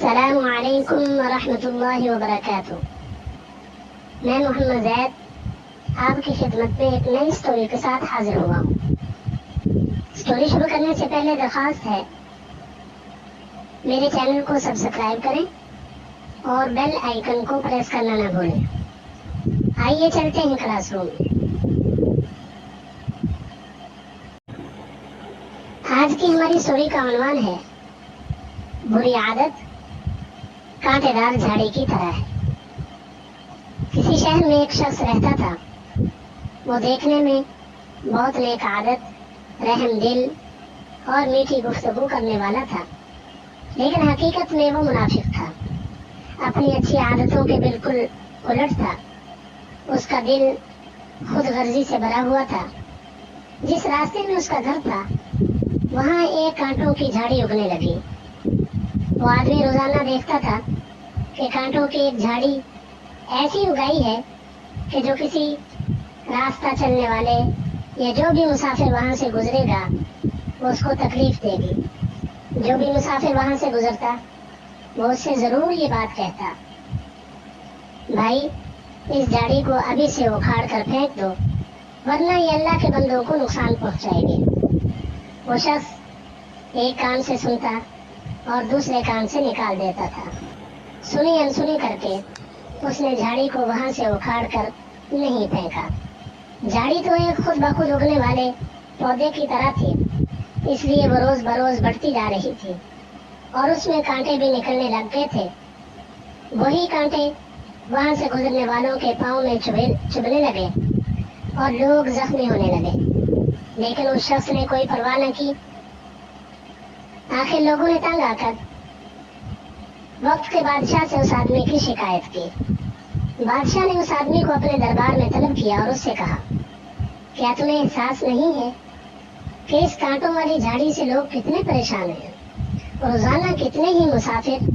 السلام علیکم ورحمۃ اللہ وبرکاتہ۔ میں محمد زید آپ کی خدمت میں ایک نئی سٹوری کے ساتھ حاضر ہوا ہوں۔ سٹوری شروع کرنے سے پہلے درخواست ہے میرے چینل کو سبسکرائب کریں اور بیل آئیکن کو پریس کرنا نہ بھولیں۔ آئیے چلتے ہیں کلاس روم میں۔ آج کی ہماری سٹوری کا عنوان ہے بری عادت کانٹے دار جھاڑی کی طرح ہے۔ کسی شہر میں ایک شخص رہتا تھا۔ وہ دیکھنے میں بہت نیک عادت، رحم دل اور میٹھی گفتگو کرنے والا تھا، لیکن حقیقت میں وہ منافق تھا۔ اپنی اچھی عادتوں کے بالکل الٹ تھا۔ اس کا دل خود غرضی سے بھرا ہوا تھا۔ جس راستے میں اس کا گھر تھا وہاں ایک کانٹوں کی جھاڑی اگنے لگی۔ وہ آدمی روزانہ دیکھتا تھا کہ کانٹوں کی ایک جھاڑی ایسی اگائی ہے کہ جو کسی راستہ چلنے والے یا جو بھی مسافر وہاں سے گزرے گا وہ اس کو تکلیف دے گی۔ جو بھی مسافر وہاں سے گزرتا وہ اس سے ضرور یہ بات کہتا، بھائی اس جھاڑی کو ابھی سے اکھاڑ کر پھینک دو ورنہ یہ اللہ کے بندوں کو نقصان پہنچائے گی۔ وہ شخص ایک کان سے سنتا اور دوسرے کان سے نکال دیتا تھا۔ سنی انسنی کر کے اس نے جھاڑی کو وہاں سے اکھاڑ کر نہیں پھینکا۔ جھاڑی تو ایک خود بخود اگنے والے پودے کی طرح تھی، اس لیے وہ روز بروز بڑھتی جا رہی تھی اور اس میں کانٹے بھی نکلنے لگ گئے تھے۔ وہی کانٹے وہاں سے گزرنے والوں کے پاؤں میں چبھنے لگے اور لوگ زخمی ہونے لگے، لیکن اس شخص نے کوئی پرواہ نہ کی۔ آخر لوگوں نے تنگ آ کر وقت کے بادشاہ سے اس آدمی کی شکایت کی۔ بادشاہ نے اس آدمی کو اپنے دربار میں طلب کیا اور اس سے کہا، کیا تمہیں احساس نہیں ہے کہ اس کانٹوں والی جھاڑی سے لوگ کتنے پریشان ہیں؟ روزانہ کتنے ہی مسافر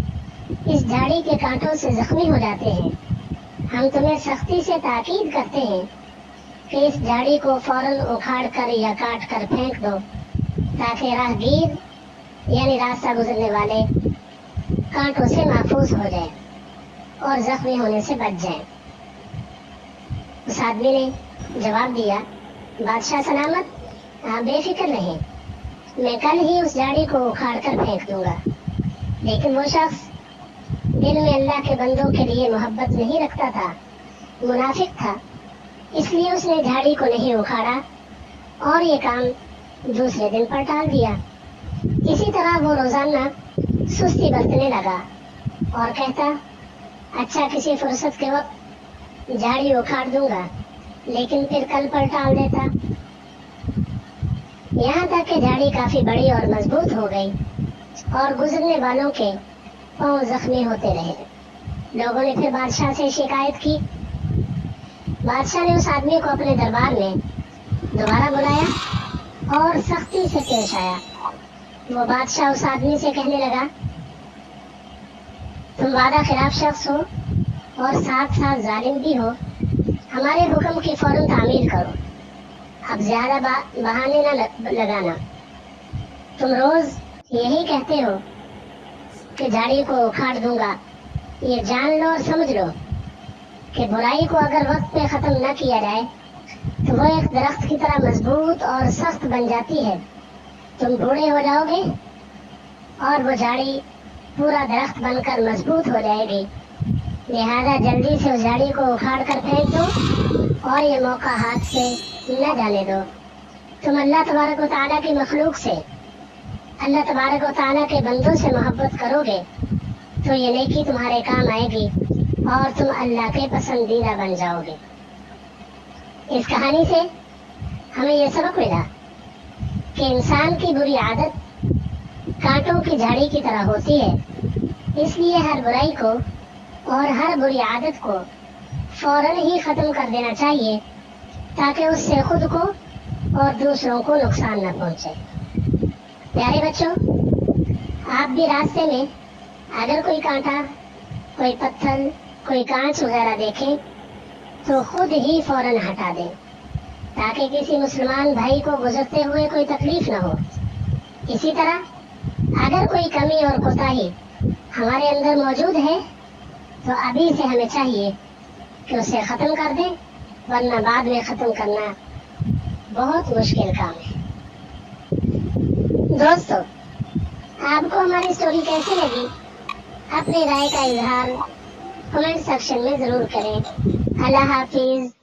اس جھاڑی کے کانٹوں سے زخمی ہو جاتے ہیں۔ ہم تمہیں سختی سے تاکید کرتے ہیں کہ اس جھاڑی کو فوراً اکھاڑ کر یا کاٹ کر پھینک دو تاکہ راہگیر یعنی راستہ گزرنے والے کانٹوں سے محفوظ ہو جائیں اور زخمی ہونے سے بچ جائیں۔ اس آدمی نے جواب دیا، بادشاہ سلامت، آپ بے فکر رہیں، میں کل ہی اس جھاڑی کو اکھاڑ کر پھینک دوں گا۔ لیکن وہ شخص دل میں اللہ کے بندوں کے لیے محبت نہیں رکھتا تھا، منافق تھا، اس لیے اس نے جھاڑی کو نہیں اکھاڑا اور یہ کام دوسرے دن پر ٹال دیا۔ اسی طرح وہ روزانہ سستی برتنے لگا اور کہتا، اچھا کسی فرصت کے وقت جھاڑی اکھاڑ دوں گا، لیکن پھر کل پر ٹال دیتا۔ یہاں تک کہ جھاڑی کافی بڑی اور مضبوط ہو گئی اور گزرنے والوں کے پاؤں زخمی ہوتے رہے۔ لوگوں نے پھر بادشاہ سے شکایت کی۔ بادشاہ نے اس آدمی کو اپنے دربار میں دوبارہ بلایا اور سختی سے پیش آیا۔ وہ بادشاہ اس آدمی سے کہنے لگا، تم وعدہ خلاف شخص ہو اور ساتھ ساتھ ظالم بھی ہو، ہمارے حکم کی فوراً تعمیل کرو، اب زیادہ بہانے نہ لگانا۔ تم روز یہی کہتے ہو کہ جھاڑی کو اکھاڑ دوں گا، یہ جان لو اور سمجھ لو کہ برائی کو اگر وقت پہ ختم نہ کیا جائے تو وہ ایک درخت کی طرح مضبوط اور سخت بن جاتی ہے۔ تم بوڑھے ہو جاؤ گے اور وہ جھاڑی پورا درخت بن کر مضبوط ہو جائے گی۔ لہذا جلدی سے اس جھاڑی کو اکھاڑ کر پھینک دو اور یہ موقع ہاتھ سے نہ جانے دو۔ تم اللہ تبارک و تعالیٰ کی مخلوق سے، اللہ تبارک و تعالیٰ کے بندوں سے محبت کرو گے تو یہ نیکی تمہارے کام آئے گی اور تم اللہ کے پسندیدہ بن جاؤ گے۔ اس کہانی سے ہمیں یہ سبق ملا کہ انسان کی بری عادت کانٹوں کی جھاڑی کی طرح ہوتی ہے، اس لیے ہر برائی کو اور ہر بری عادت کو فوراً ہی ختم کر دینا چاہیے تاکہ اس سے خود کو اور دوسروں کو نقصان نہ پہنچے۔ پیارے بچوں، آپ بھی راستے میں اگر کوئی کانٹا، کوئی پتھر، کوئی کانچ وغیرہ دیکھیں تو خود ہی فوراً ہٹا دیں تاکہ کسی مسلمان بھائی کو گزرتے ہوئے کوئی تکلیف نہ ہو۔ اسی طرح اگر کوئی کمی اور کوتاہی ہمارے اندر موجود ہے تو ابھی سے ہمیں چاہیے کہ اسے ختم کر دیں، ورنہ بعد میں ختم کرنا بہت مشکل کام ہے۔ دوستو، آپ کو ہماری اسٹوری کیسی لگی؟ اپنی رائے کا اظہار کمنٹ سیکشن میں ضرور کریں۔ اللہ حافظ۔